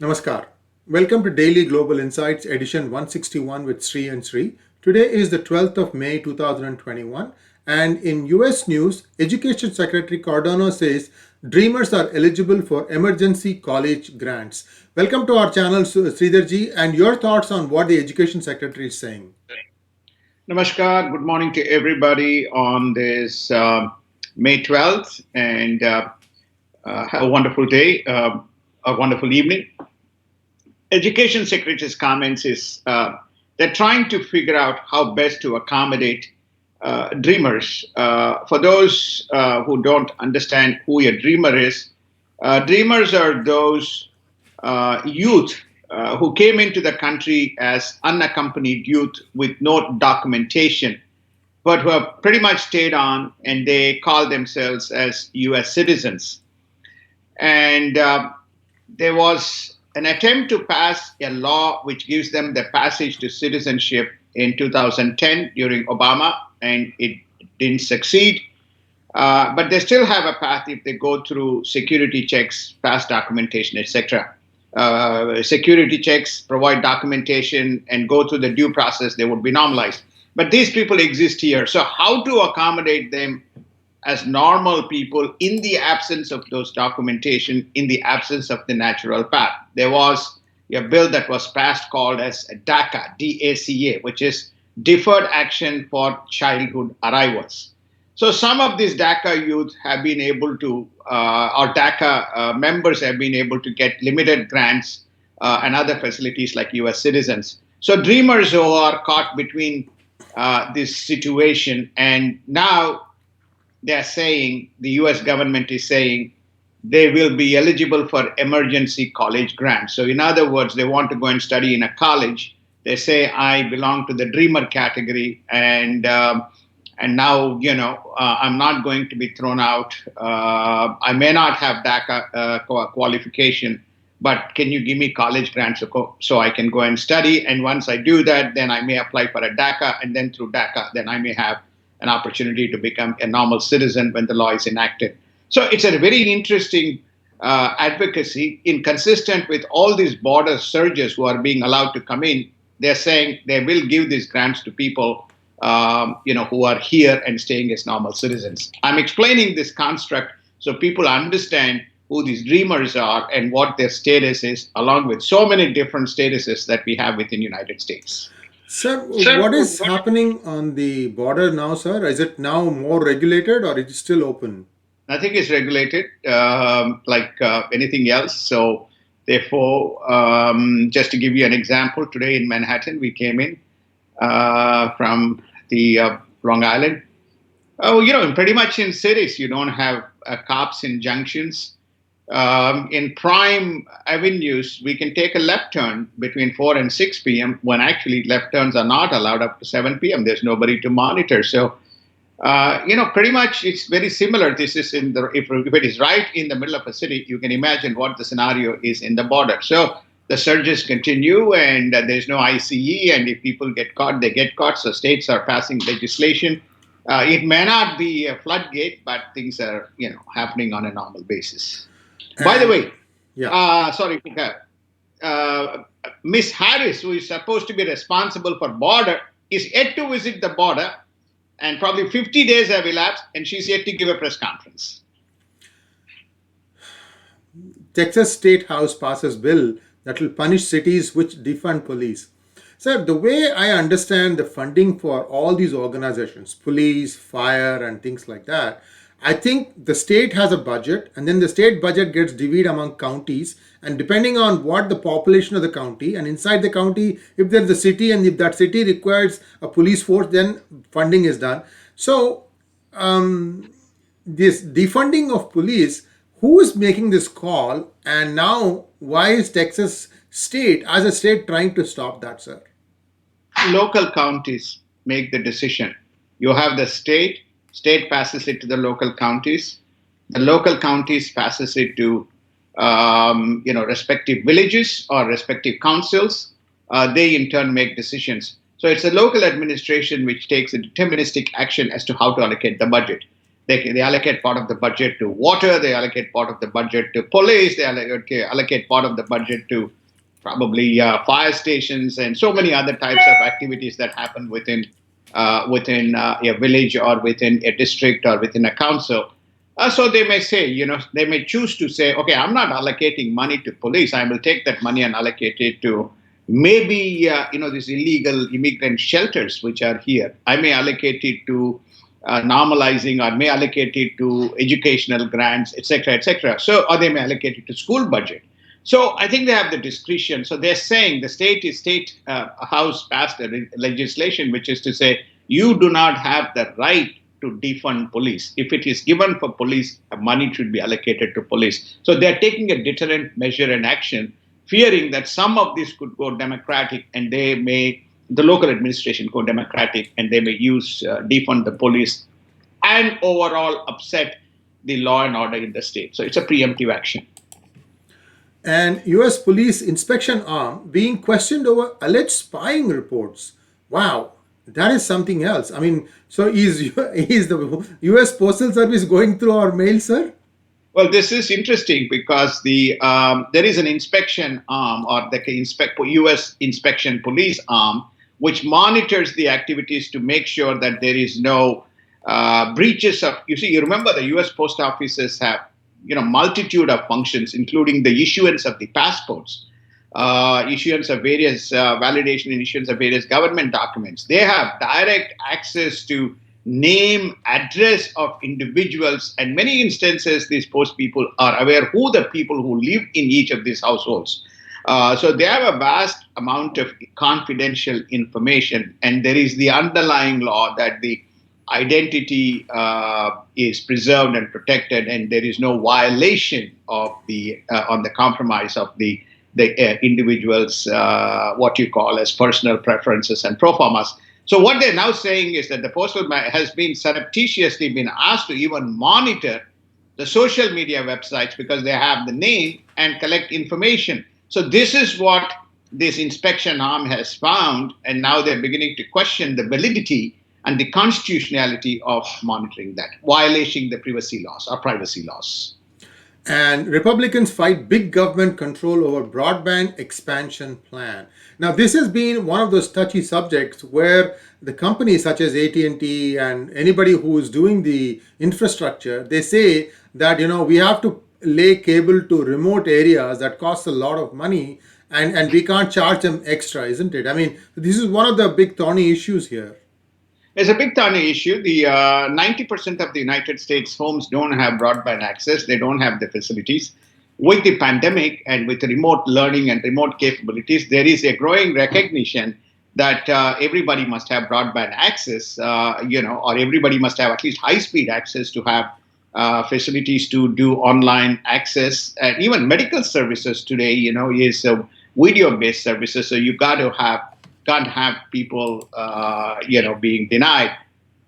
Namaskar. Welcome to Daily Global Insights edition 161 with Sri and Sri. Today is the 12th of May 2021 and in US news, Education Secretary Cardona says dreamers are eligible for emergency college grants. Welcome to our channel Sridharji, and your thoughts on what the Education Secretary is saying. Namaskar. Good morning to everybody on this May 12th, and have a wonderful day, a wonderful evening. Education Secretary's comments is they're trying to figure out how best to accommodate dreamers. For those who don't understand who a dreamer is, dreamers are those youth who came into the country as unaccompanied youth with no documentation, but who have pretty much stayed on, and they call themselves as U.S. citizens. And there was an attempt to pass a law which gives them the passage to citizenship in 2010 during Obama, and it didn't succeed. But they still have a path if they go through security checks, pass documentation, etc. Security checks, provide documentation, and go through the due process, they would be normalized. But these people exist here. So how to accommodate them as normal people in the absence of those documentation, in the absence of the natural path? There was a bill that was passed called as DACA, D-A-C-A, which is Deferred Action for Childhood Arrivals. So some of these DACA youth have been able to, or DACA members have been able to get limited grants and other facilities like U.S. citizens. So dreamers who are caught between this situation, and now they're saying, the U.S. government is saying, they will be eligible for emergency college grants. So in other words, they want to go and study in a college. They say, I belong to the dreamer category, and now, I'm not going to be thrown out. I may not have DACA qualification, but can you give me college grants so I can go and study? And once I do that, then I may apply for a DACA, and then through DACA, then I may have an opportunity to become a normal citizen when the law is enacted. So it's a very interesting advocacy, inconsistent with all these border surges who are being allowed to come in. They're saying they will give these grants to people who are here and staying as normal citizens. I'm explaining this construct so people understand who these dreamers are and what their status is, along with so many different statuses that we have within the United States. Sir, what is happening on the border now, sir? Is it now more regulated or is it still open? Nothing is regulated like anything else. So therefore, just to give you an example, today in Manhattan, we came in from the Long Island. Pretty much in cities, you don't have cops in junctions. In prime avenues, we can take a left turn between 4 and 6 p.m. when actually left turns are not allowed up to 7 p.m. There's nobody to monitor. So, pretty much it's very similar. This is if it is right in the middle of a city, you can imagine what the scenario is in the border. So the surges continue, and there's no ICE, and if people get caught, they get caught. So states are passing legislation. It may not be a floodgate, but things are, happening on a normal basis. By the way, Miss Harris, who is supposed to be responsible for border, is yet to visit the border, and probably 50 days have elapsed, and she's yet to give a press conference. Texas State House passes bill that will punish cities which defund police. Sir, the way I understand the funding for all these organizations, police, fire, and things like that, I think the state has a budget, and then the state budget gets divided among counties, and depending on what the population of the county, and inside the county, if there's a city and if that city requires a police force, then funding is done. So this defunding of police, who is making this call, and now why is Texas state as a state trying to stop that, sir? Local counties make the decision. You have the state passes it to the local counties. The local counties passes it to respective villages or respective councils. They in turn make decisions. So it's a local administration which takes a deterministic action as to how to allocate the budget. They allocate part of the budget to water. They allocate part of the budget to police. They allocate part of the budget to probably fire stations, and so many other types of activities that happen within a village or within a district or within a council. So they may say, they may choose to say, okay, I'm not allocating money to police. I will take that money and allocate it to maybe, these illegal immigrant shelters which are here. I may allocate it to normalizing, or may allocate it to educational grants, etc., etc. So, or they may allocate it to school budget. So I think they have the discretion. So they're saying the state house passed a legislation, which is to say you do not have the right to defund police. If it is given for police, money should be allocated to police. So they're taking a deterrent measure and action, fearing that some of this could go democratic, and the local administration go democratic, and they may use defund the police and overall upset the law and order in the state. So it's a preemptive action. And US police inspection arm being questioned over alleged spying reports. Wow, that is something else. I mean, so is the US Postal Service going through our mail, sir? Well, this is interesting because there is an inspection arm, or the U.S. inspection police arm, which monitors the activities to make sure that there is no breaches of. You remember the U.S. post offices have multitude of functions, including the issuance of the passports, issuance of various validation and issuance of various government documents. They have direct access to name, address of individuals, and many instances these post people are aware who the people who live in each of these households. So they have a vast amount of confidential information, and there is the underlying law that the identity is preserved and protected, and there is no violation of on the compromise of the individual's what you call as personal preferences and pro formas. So what they're now saying is that the postal has been surreptitiously been asked to even monitor the social media websites because they have the name and collect information. So this is what this inspection arm has found, and now they're beginning to question the validity and the constitutionality of monitoring that, violating the privacy laws. And Republicans fight big government control over broadband expansion plan. Now, this has been one of those touchy subjects where the companies such as AT&T and anybody who is doing the infrastructure, they say that, we have to lay cable to remote areas that cost a lot of money, and we can't charge them extra, isn't it? I mean, this is one of the big thorny issues here. It's a big thorny issue. The 90% of the United States homes don't have broadband access. They don't have the facilities. With the pandemic and with remote learning and remote capabilities, there is a growing recognition that everybody must have broadband access, or everybody must have at least high-speed access to have facilities to do online access. And even medical services today, is video-based services. So you can't have people, being denied.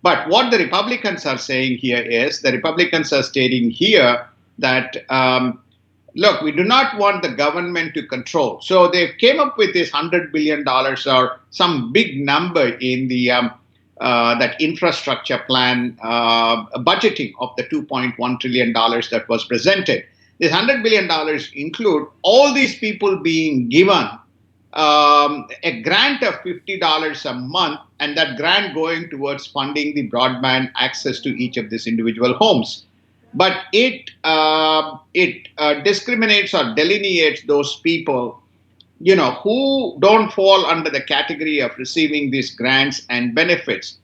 But what the Republicans are saying here is the Republicans are stating here that, look, we do not want the government to control. So they came up with this $100 billion or some big number in the that infrastructure plan budgeting of the $2.1 trillion that was presented. This $100 billion include all these people being given a grant of $50 a month, and that grant going towards funding the broadband access to each of these individual homes. But it discriminates or delineates those people, who don't fall under the category of receiving these grants and benefits.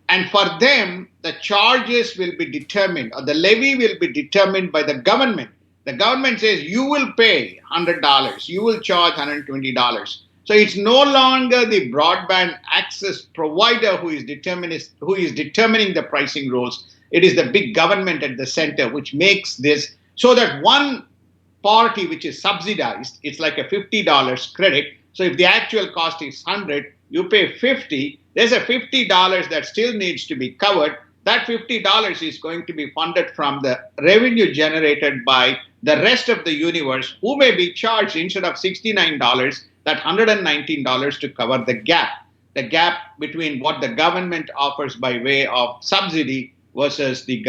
And for them, the charges will be determined, or the levy will be determined by the government. The government says you will pay $100, you will charge $120. So it's no longer the broadband access provider who is determining the pricing rules. It is the big government at the center which makes this so that one party which is subsidized, it's like a $50 credit. So if the actual cost is 100, you pay 50. There's a $50 that still needs to be covered. That $50 is going to be funded from the revenue generated by the rest of the universe, who may be charged instead of $69, that $119 to cover the gap between what the government offers by way of subsidy versus the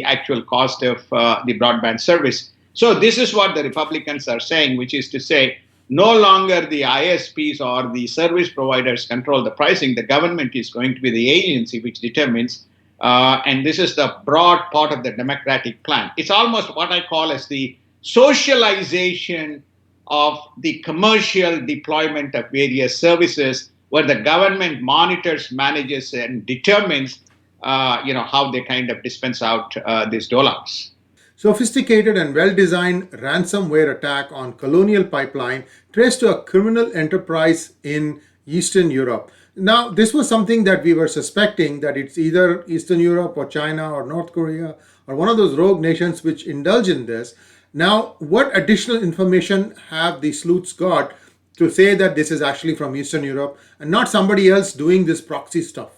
actual cost of the broadband service. So this is what the Republicans are saying, which is to say, no longer the ISPs or the service providers control the pricing. The government is going to be the agency which determines, and this is the broad part of the democratic plan. It's almost what I call as the socialization of the commercial deployment of various services, where the government monitors, manages, and determines, how they kind of dispense out these dollars. Sophisticated and well designed ransomware attack on Colonial Pipeline traced to a criminal enterprise in Eastern Europe. Now, this was something that we were suspecting that it's either Eastern Europe or China or North Korea or one of those rogue nations which indulge in this. Now, what additional information have the sleuths got to say that this is actually from Eastern Europe and not somebody else doing this proxy stuff?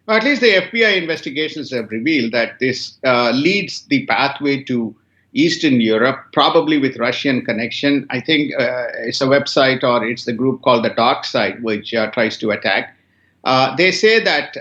At least the FBI investigations have revealed that this leads the pathway to Eastern Europe, probably with Russian connection. I think it's a website or it's the group called the Dark Side, which tries to attack. They say that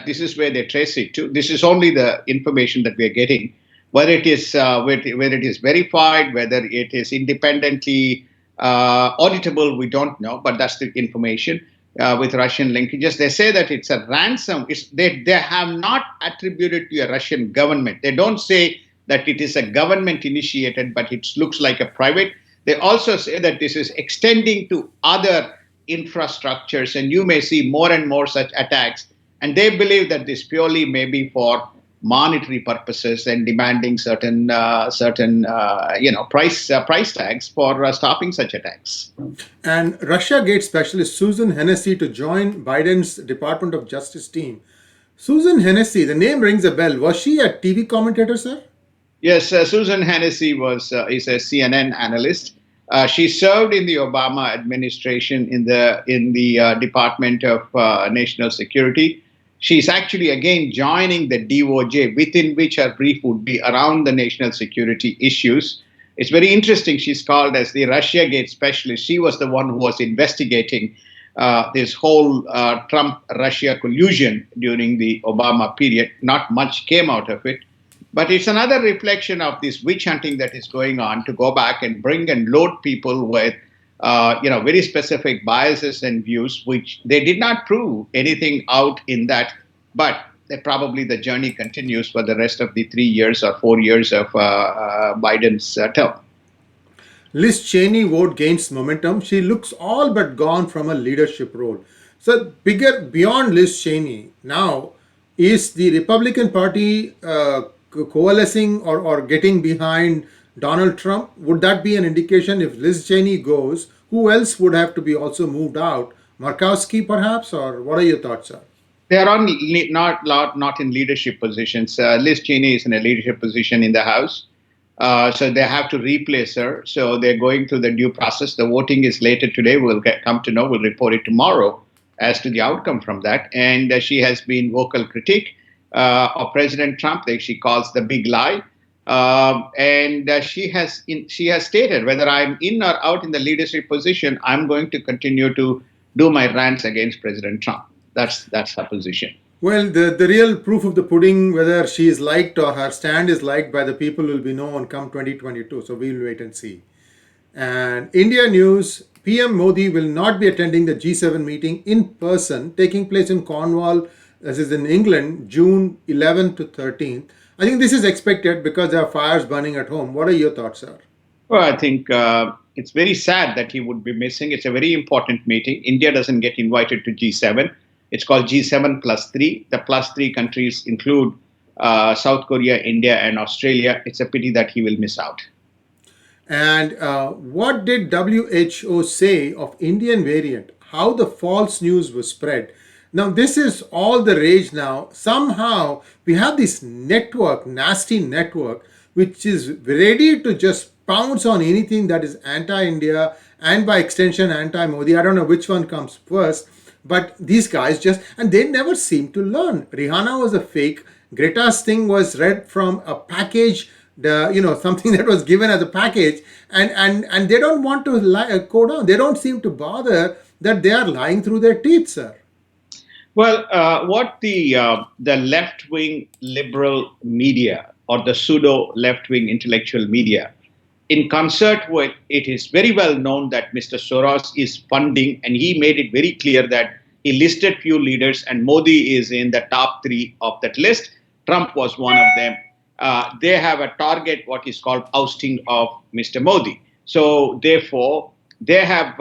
this is where they trace it to. This is only the information that we are getting. Whether it is whether it is verified, whether it is independently auditable, we don't know. But that's the information. With Russian linkages, they say that it's a ransom. They have not attributed to a Russian government. They don't say that it is a government initiated, but it looks like a private. They also say that this is extending to other infrastructures, and you may see more and more such attacks. And they believe that this purely may be for monetary purposes and demanding certain price tags for stopping such attacks. And Russiagate specialist Susan Hennessey to join Biden's Department of Justice team. Susan Hennessey, the name rings a bell. Was she a TV commentator, sir? Yes, Susan Hennessey is a CNN analyst. She served in the Obama administration in the Department of National Security. She's actually again joining the DOJ, within which her brief would be around the national security issues. It's very interesting. She's called as the Russiagate specialist. She was the one who was investigating this whole Trump-Russia collusion during the Obama period. Not much came out of it. But it's another reflection of this witch hunting that is going on to go back and bring and load people with very specific biases and views, which they did not prove anything out in that, but probably the journey continues for the rest of the 3 years or 4 years of Biden's term. Liz Cheney vote gains momentum. She looks all but gone from a leadership role. So beyond Liz Cheney, now is the Republican Party coalescing or getting behind Donald Trump? Would that be an indication if Liz Cheney goes, who else would have to be also moved out? Murkowski perhaps, or what are your thoughts, sir? They are not in leadership positions. Liz Cheney is in a leadership position in the House. So they have to replace her. So they're going through the due process. The voting is later today. We'll come to know. We'll report it tomorrow as to the outcome from that. And she has been vocal critique of President Trump. She calls the big lie. And she has stated, whether I'm in or out in the leadership position, I'm going to continue to do my rants against President Trump. That's her position. Well, the real proof of the pudding, whether she is liked or her stand is liked by the people, will be known come 2022. So we'll wait and see. And India news, PM Moody will not be attending the G7 meeting in person, taking place in Cornwall, this is in England, June 11th to 13th. I think this is expected because there are fires burning at home. What are your thoughts, sir? Well, I think it's very sad that he would be missing. It's a very important meeting. India doesn't get invited to G7. It's called G7 plus 3. The plus 3 countries include South Korea, India, and Australia. It's a pity that he will miss out. And what did WHO say of Indian variant? How the false news was spread? Now, this is all the rage now. Somehow, we have this network, nasty network, which is ready to just pounce on anything that is anti-India and by extension anti-Modi. I don't know which one comes first, but these guys and they never seem to learn. Rihanna was a fake. Greta's thing was read from a package, something that was given as a package, and they don't want to go down. They don't seem to bother that they are lying through their teeth, sir. Well, what the left-wing liberal media or the pseudo left-wing intellectual media in concert with, it is very well known that Mr. Soros is funding, and he made it very clear that he listed few leaders, and Modi is in the top 3 of that list. Trump was one of them. They have a target, what is called ousting of Mr. Modi. So therefore, they have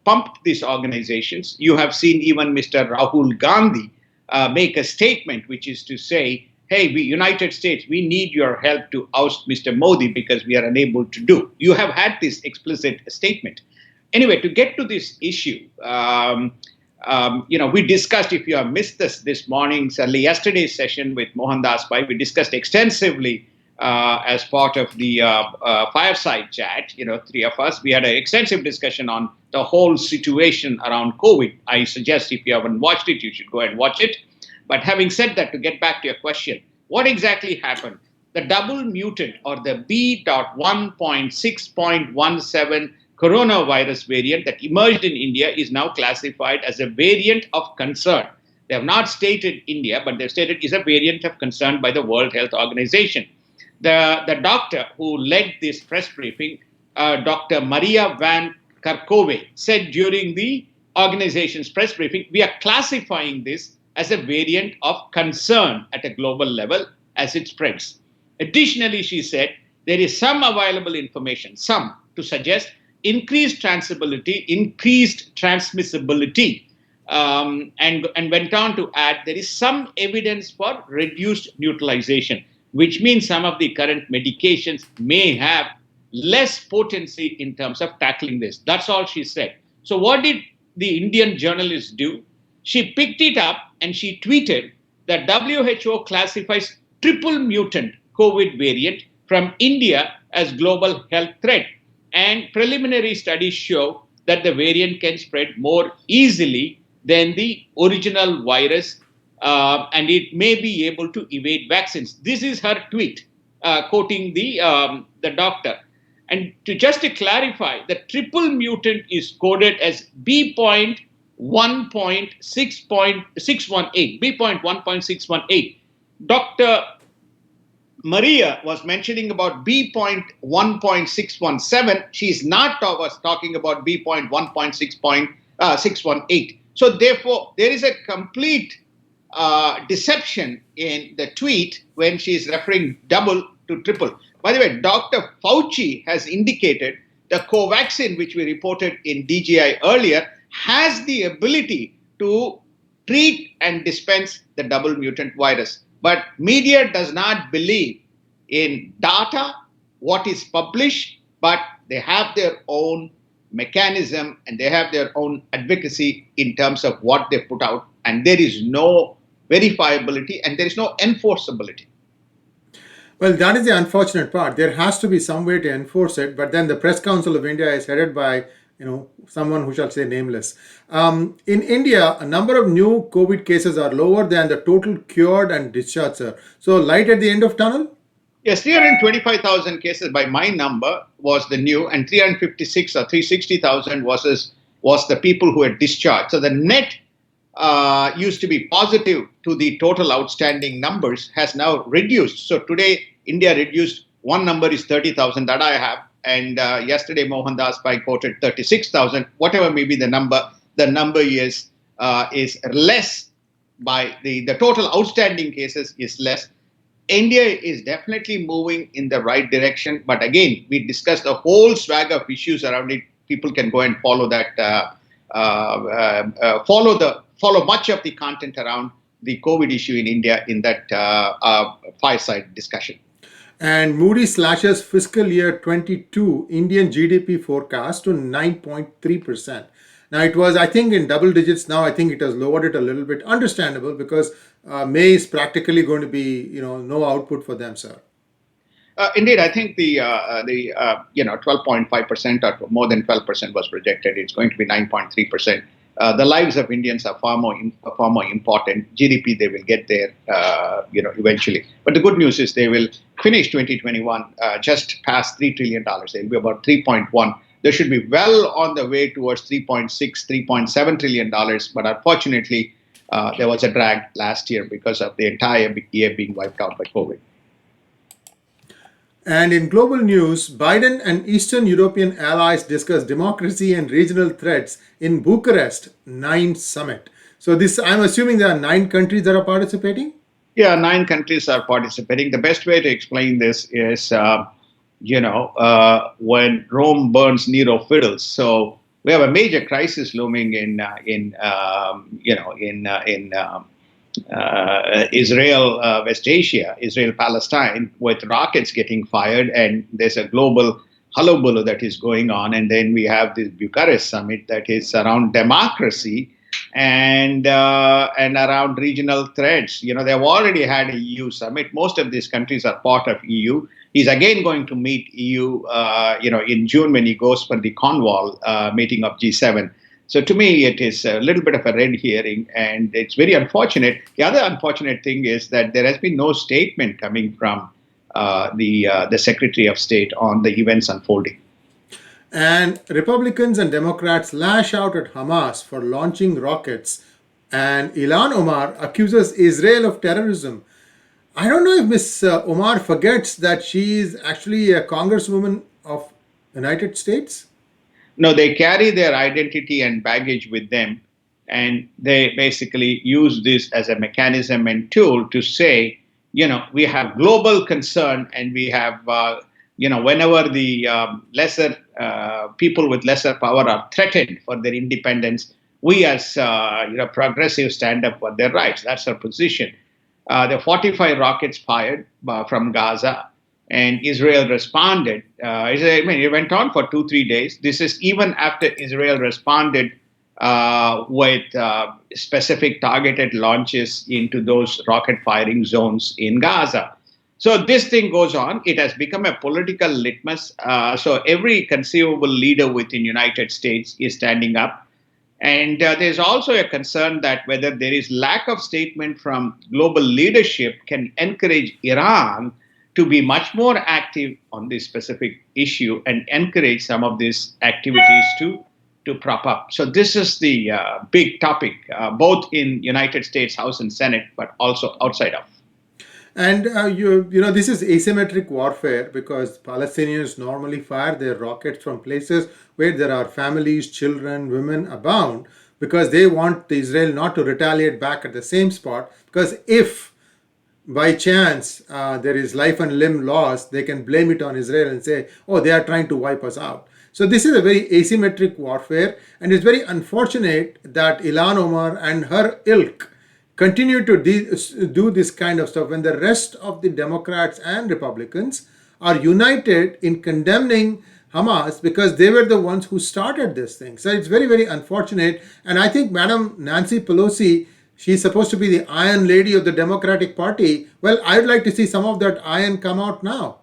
pumped these organizations. You have seen even Mr. Rahul Gandhi make a statement, which is to say, hey, we United States, we need your help to oust Mr. Modi because we are unable to do. You have had this explicit statement. Anyway, to get to this issue, we discussed, if you have missed this morning's, yesterday's session with Mohandas Bhai, we discussed extensively as part of the fireside chat, 3 of us. We had an extensive discussion on the whole situation around COVID. I suggest if you haven't watched it, you should go and watch it. But having said that, to get back to your question, what exactly happened? The double mutant, or the B.1.6.17 coronavirus variant that emerged in India is now classified as a variant of concern. They have not stated India, but they've stated is a variant of concern by the World Health Organization. The doctor who led this press briefing, Dr. Maria Van Kerkhove, said during the organization's press briefing, we are classifying this as a variant of concern at a global level as it spreads. Additionally, she said, there is some available information, to suggest increased transmissibility, and went on to add, there is some evidence for reduced neutralization, which means some of the current medications may have less potency in terms of tackling this. That's all she said. So what did the Indian journalist do? She picked it up and she tweeted that WHO classifies triple mutant COVID variant from India as global health threat. And preliminary studies show that the variant can spread more easily than the original virus, and it may be able to evade vaccines. This is her tweet, quoting the doctor. And to clarify, the triple mutant is coded as B.1.6.618. B.1.618. Dr. Maria was mentioning about B.1.617. She's not talking about B.1.6.618. So therefore, there is a complete deception in the tweet when she's referring double to triple. By the way, Dr. Fauci has indicated the Covaxin, which we reported in DGI earlier, has the ability to treat and dispense the double mutant virus. But media does not believe in data, what is published, but they have their own mechanism and they have their own advocacy in terms of what they put out. And there is no verifiability and there is no enforceability. Well, that is the unfortunate part. There has to be some way to enforce it, but then the Press Council of India is headed by, someone who shall say nameless. In India, a number of new COVID cases are lower than the total cured and discharged, sir. So, light at the end of tunnel? Yes, 325,000 cases by my number was the new, and 356 or 360,000 was the people who had discharged. So the net used to be positive to the total outstanding numbers has now reduced. So today, India reduced, one number is 30,000 that I have, and yesterday Mohandas Bhai quoted 36,000. Whatever may be the number is less by the total outstanding cases is less. India is definitely moving in the right direction, but again, we discussed a whole swag of issues around it. People can go and follow that, follow much of the content around the COVID issue in India in that fireside discussion. And Moody slashes fiscal year 22 Indian GDP forecast to 9.3%. Now it was, I think, in double digits. Now I think it has lowered it a little bit. Understandable, because May is practically going to be, no output for them, sir. Indeed, I think the 12.5% or more than 12% was projected. It's going to be 9.3%. The lives of Indians are far more important. GDP, they will get there, eventually. But the good news is they will finish 2021 just past $3 trillion. They'll be about 3.1. They should be well on the way towards 3.6, $3.7 trillion. But unfortunately, there was a drag last year because of the entire year being wiped out by COVID. And in global news, Biden and Eastern European allies discuss democracy and regional threats in Bucharest 9 summit. So this, I'm assuming there are 9 countries that are participating. Yeah, 9 countries are participating. The best way to explain this is, when Rome burns, Nero fiddles. So we have a major crisis looming in Israel, West Asia, Israel, Palestine, with rockets getting fired, and there's a global hullabaloo that is going on. And then we have this Bucharest summit that is around democracy and around regional threats. They've already had a EU summit. Most of these countries are part of EU. He's again going to meet EU, in June when he goes for the Cornwall meeting of G7. So to me, it is a little bit of a red herring, and it's very unfortunate. The other unfortunate thing is that there has been no statement coming from the Secretary of State on the events unfolding. And Republicans and Democrats lash out at Hamas for launching rockets. And Ilhan Omar accuses Israel of terrorism. I don't know if Miss Omar forgets that she is actually a congresswoman of United States. No, they carry their identity and baggage with them, and they basically use this as a mechanism and tool to say, we have global concern, and we have, whenever the lesser people with lesser power are threatened for their independence, we as progressive stand up for their rights. That's our position. There are 45 rockets fired from Gaza, and Israel responded. It went on for 2-3 days. This is even after Israel responded with specific targeted launches into those rocket firing zones in Gaza. So this thing goes on. It has become a political litmus. So every conceivable leader within United States is standing up. And there's also a concern that whether there is lack of statement from global leadership can encourage Iran to be much more active on this specific issue and encourage some of these activities to prop up. So this is the big topic, both in United States House and Senate, but also outside of. And this is asymmetric warfare because Palestinians normally fire their rockets from places where there are families, children, women abound because they want Israel not to retaliate back at the same spot. Because if by chance there is life and limb loss, they can blame it on Israel and say, oh, they are trying to wipe us out. So this is a very asymmetric warfare, and it's very unfortunate that Ilhan Omar and her ilk continue to do this kind of stuff when the rest of the Democrats and Republicans are united in condemning Hamas because they were the ones who started this thing. So it's very, very unfortunate. And I think Madam Nancy Pelosi, she's supposed to be the Iron Lady of the Democratic Party. Well, I'd like to see some of that iron come out now.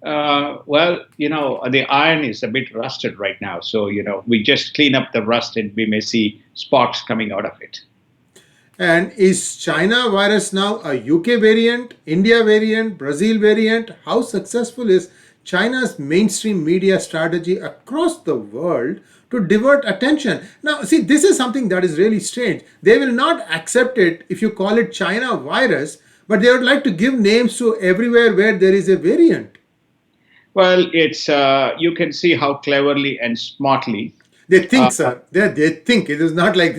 The iron is a bit rusted right now. So, we just clean up the rust and we may see sparks coming out of it. And is China virus now a UK variant, India variant, Brazil variant? How successful is China's mainstream media strategy across the world to divert attention? Now, see, this is something that is really strange. They will not accept it if you call it China virus, but they would like to give names to everywhere where there is a variant. Well, it's you can see how cleverly and smartly they think, sir. They think it is not like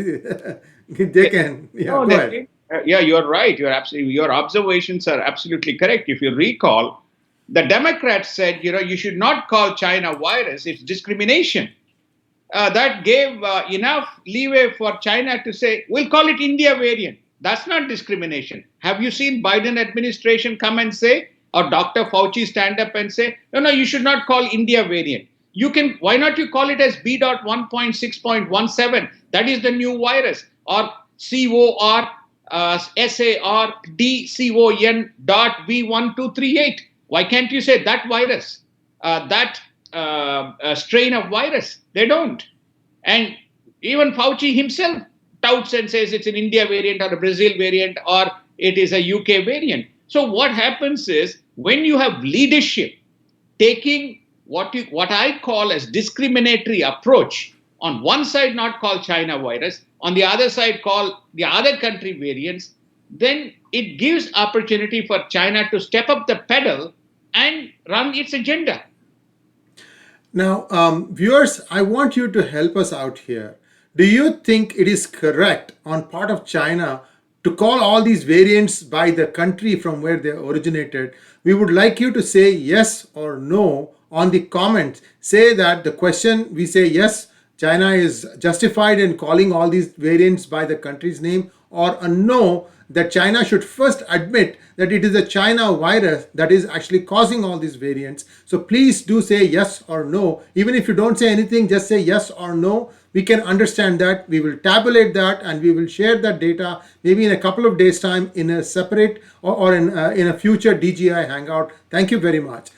they can. Yeah, no, go ahead. You're right. Your observations are absolutely correct. If you recall, the Democrats said, you should not call China virus. It's discrimination. That gave enough leeway for China to say, we'll call it India variant. That's not discrimination. Have you seen Biden administration come and say, or Dr. Fauci stand up and say, no, you should not call India variant. Why not you call it as B.1.6.17? That is the new virus. Or CORSARDCON.V1238. Why can't you say that virus, that strain of virus? They don't. And even Fauci himself touts and says it's an India variant or a Brazil variant or it is a UK variant. So what happens is when you have leadership taking what I call as discriminatory approach, on one side not call China virus, on the other side call the other country variants, then it gives opportunity for China to step up the pedal and run its agenda. Now, viewers, I want you to help us out here. Do you think it is correct on part of China to call all these variants by the country from where they originated? We would like you to say yes or no on the comments. Say that the question, we say yes, China is justified in calling all these variants by the country's name, or a no, that China should first admit that it is a China virus that is actually causing all these variants. So please do say yes or no. Even if you don't say anything, just say yes or no. We can understand that. We will tabulate that and we will share that data maybe in a couple of days' time in a separate or in a future DGI hangout. Thank you very much.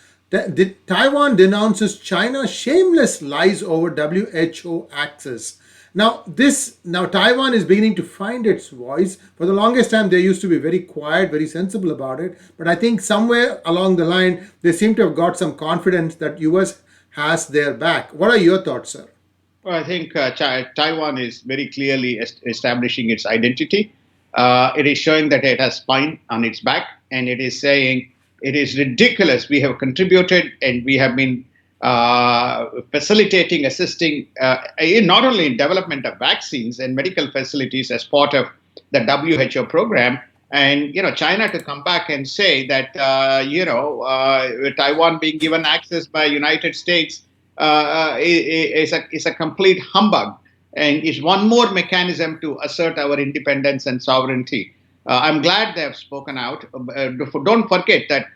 Taiwan denounces China's shameless lies over WHO access. Now Taiwan is beginning to find its voice. For the longest time, they used to be very quiet, very sensible about it. But I think somewhere along the line, they seem to have got some confidence that US has their back. What are your thoughts, sir? Well, I think Taiwan is very clearly establishing its identity. It is showing that it has spine on its back, and it is saying it is ridiculous. We have contributed, and we have been facilitating, assisting not only in development of vaccines and medical facilities as part of the WHO program. And China to come back and say that Taiwan being given access by United States is a complete humbug, and is one more mechanism to assert our independence and sovereignty. I'm glad they have spoken out. Don't forget that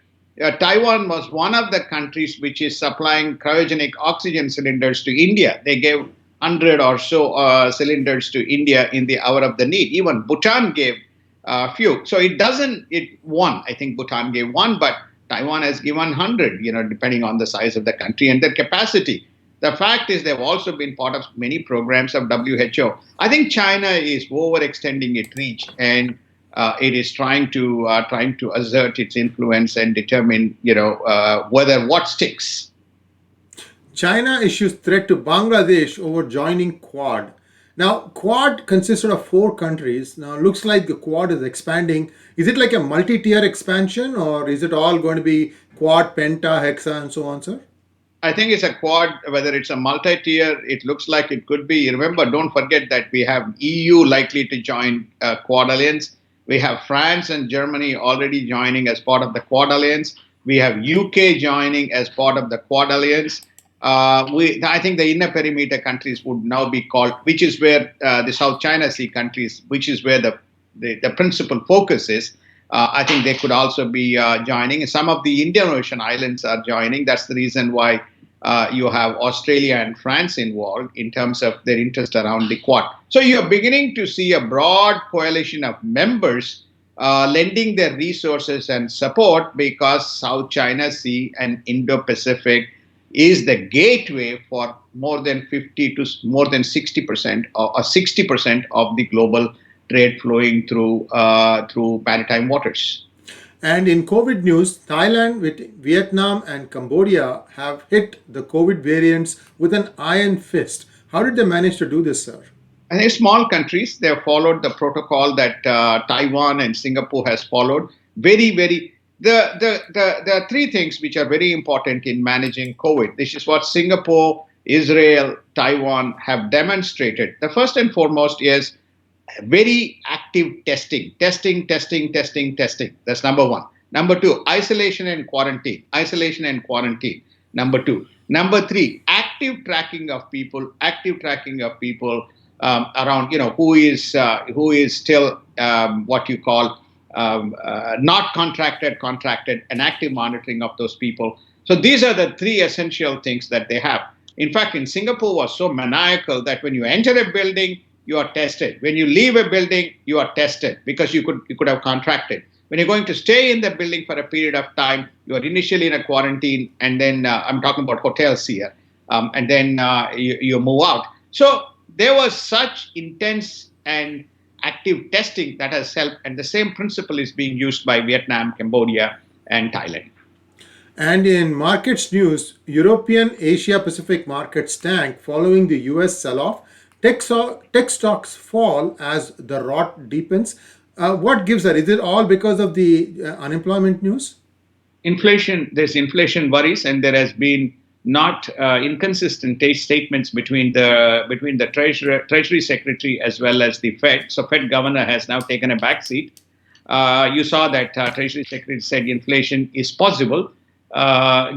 Taiwan was one of the countries which is supplying cryogenic oxygen cylinders to India. They gave 100 or so cylinders to India in the hour of the need. Even Bhutan gave a few. So it won. I think Bhutan gave one, but Taiwan has given 100, depending on the size of the country and their capacity. The fact is they've also been part of many programs of WHO. I think China is overextending its reach, and it is trying to assert its influence and determine, whether what sticks. China issues threat to Bangladesh over joining Quad. Now, Quad consisted of 4 countries. Now, it looks like the Quad is expanding. Is it like a multi-tier expansion, or is it all going to be Quad, Penta, Hexa, and so on, sir? I think it's a Quad. Whether it's a multi-tier, it looks like it could be. Remember, don't forget that we have EU likely to join Quad Alliance. We have France and Germany already joining as part of the Quad Alliance. We have UK joining as part of the Quad Alliance. I think the inner perimeter countries would now be called, which is where the South China Sea countries, which is where the principal focus is. I think they could also be joining. Some of the Indian Ocean islands are joining. That's the reason why you have Australia and France involved in terms of their interest around the Quad. So you're beginning to see a broad coalition of members lending their resources and support, because South China Sea and Indo-Pacific is the gateway for more than 50 to more than 60% or 60% of the global trade flowing through maritime waters. And in COVID news, Thailand, with Vietnam and Cambodia have hit the COVID variants with an iron fist. How did they manage to do this, sir? And they're small countries. They have followed the protocol that Taiwan and Singapore has followed. The 3 things which are very important in managing COVID. This is what Singapore, Israel, Taiwan have demonstrated. The first and foremost is very active testing. That's number 1. Number 2, isolation and quarantine. Number 2. Number 3, active tracking of people around, who is still what you call not contracted, and active monitoring of those people. So these are the 3 essential things that they have. In fact, in Singapore was so maniacal that when you enter a building, you are tested. When you leave a building, you are tested, because you could have contracted. When you're going to stay in the building for a period of time, you are initially in a quarantine, and then I'm talking about hotels here, and then you move out. So there was such intense and active testing that has helped, and the same principle is being used by Vietnam, Cambodia, and Thailand. And in markets news, European Asia Pacific markets tank following the US sell-off. Tech stocks fall as the rot deepens. What gives that? Is it all because of the unemployment news? There's inflation worries, and there has been not inconsistent statements between the Treasury Secretary as well as the Fed. So Fed governor has now taken a back seat. You saw that Treasury Secretary said inflation is possible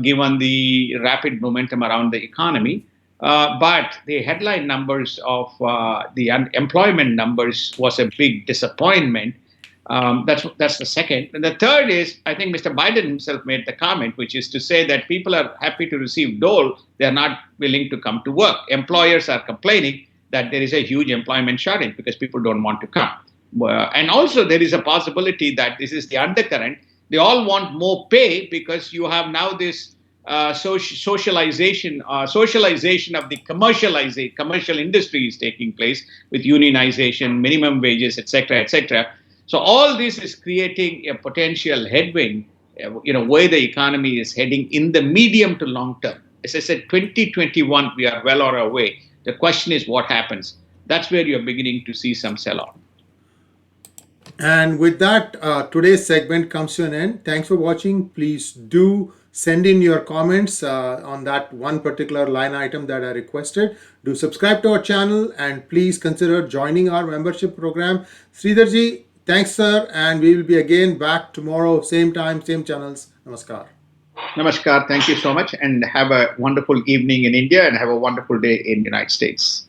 given the rapid momentum around the economy. But the headline numbers of the unemployment numbers was a big disappointment. That's the second. And the third is, I think Mr. Biden himself made the comment, which is to say that people are happy to receive dole, they're not willing to come to work. Employers are complaining that there is a huge employment shortage because people don't want to come. And also, there is a possibility that this is the undercurrent. They all want more pay because you have now this socialization of the commercial industry is taking place with unionization, minimum wages, etc., etc. So all this is creating a potential headwind, where the economy is heading in the medium to long term. As I said, 2021, we are well on our way. The question is what happens. That's where you're beginning to see some sell-off. And with that, today's segment comes to an end. Thanks for watching. Please do send in your comments on that one particular line item that I requested. Do subscribe to our channel and please consider joining our membership program. Sridharji, thanks, sir. And we will be again back tomorrow, same time, same channels. Namaskar. Namaskar. Thank you so much. And have a wonderful evening in India and have a wonderful day in the United States.